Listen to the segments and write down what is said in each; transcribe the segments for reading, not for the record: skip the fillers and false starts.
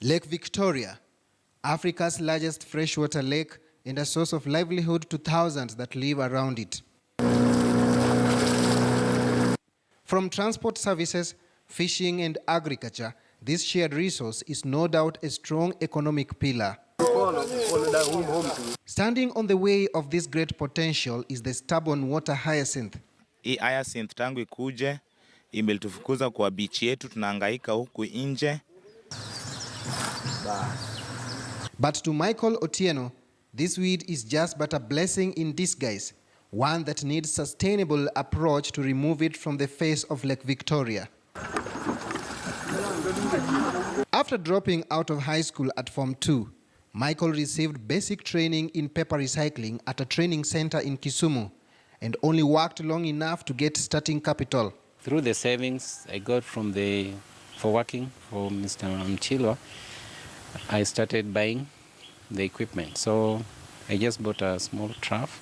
Lake Victoria, Africa's largest freshwater lake and a source of livelihood to thousands that live around it. From transport services, fishing and agriculture, this shared resource is no doubt a strong economic pillar. Standing on the way of this great potential is the stubborn water hyacinth. Hii hyacinth tangu ikuje imetufukuza kwa beach yetu, tunahangaika huku nje. But to Michael Otieno, this weed is just but a blessing in disguise, one that needs sustainable approach to remove it from the face of Lake Victoria. After dropping out of high school at Form 2, Michael received basic training in paper recycling at a training center in Kisumu and only worked long enough to get starting capital. Through the savings I got for working for Mr. Mchilwa, I started buying the equipment. So I just bought a small trough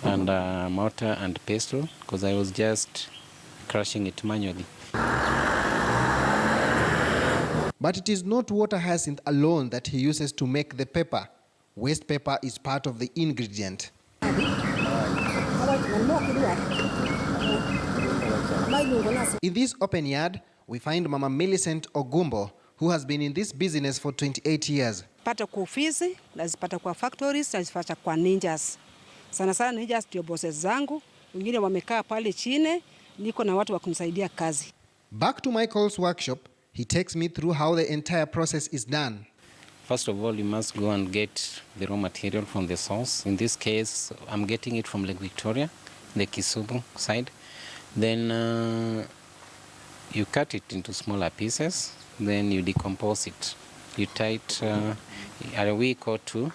and a mortar and pestle because I was just crushing it manually. But it is not water hyacinth alone that he uses to make the paper. Waste paper is part of the ingredient. In this open yard, we find Mama Millicent Ogumbo, who has been in this business for 28 years. Pata kwa ofisi, nazipata kwa factories, nazipata kwa ninjas. Sana sana ninjas ndio bosses zangu, wengine wamekaa pale chini, niko na watu wa kunisaidia kazi. Back to Michael's workshop, he takes me through how the entire process is done. First of all, you must go and get the raw material from the source. In this case, I'm getting it from Lake Victoria, the Kisumu side. Then you cut it into smaller pieces. Then you decompose it. You tie it a week or two,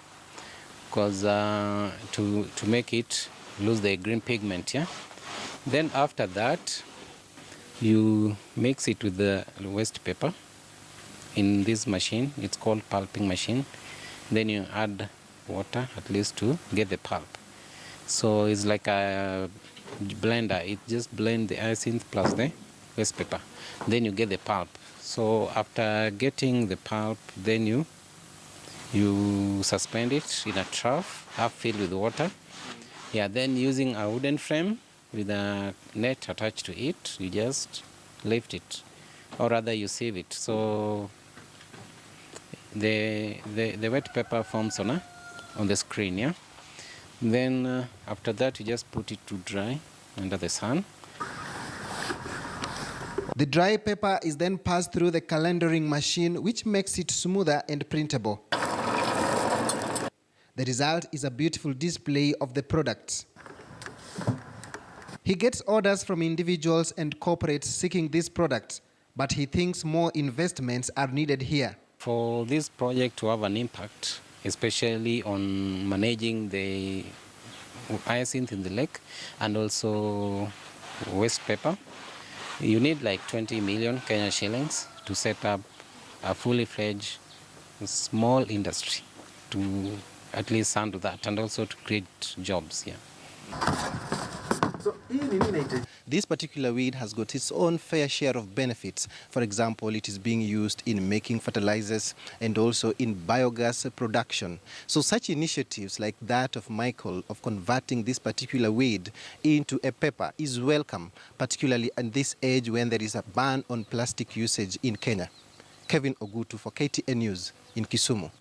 because to make it lose the green pigment. Yeah. Then after that, you mix it with the waste paper in this machine. It's called pulping machine. Then you add water at least to get the pulp. So it's like a blender. It just blends the hyacinth plus the waste paper. Then you get the pulp. So after getting the pulp, then you suspend it in a trough, half filled with water. Yeah, then using a wooden frame with a net attached to it, you just lift it, or rather you sieve it. So the wet paper forms on the screen, yeah. Then after that, you just put it to dry under the sun. The dry paper is then passed through the calendaring machine, which makes it smoother and printable. The result is a beautiful display of the products. He gets orders from individuals and corporates seeking these products, but he thinks more investments are needed here. For this project to have an impact, especially on managing the hyacinth in the lake and also waste paper, you need like 20 million Kenya shillings to set up a fully fledged small industry to at least handle that and also to create jobs here. This particular weed has got its own fair share of benefits. For example, it is being used in making fertilizers and also in biogas production. So such initiatives like that of Michael of converting this particular weed into a paper is welcome, particularly in this age when there is a ban on plastic usage in Kenya. Kevin Ogutu for KTN News in Kisumu.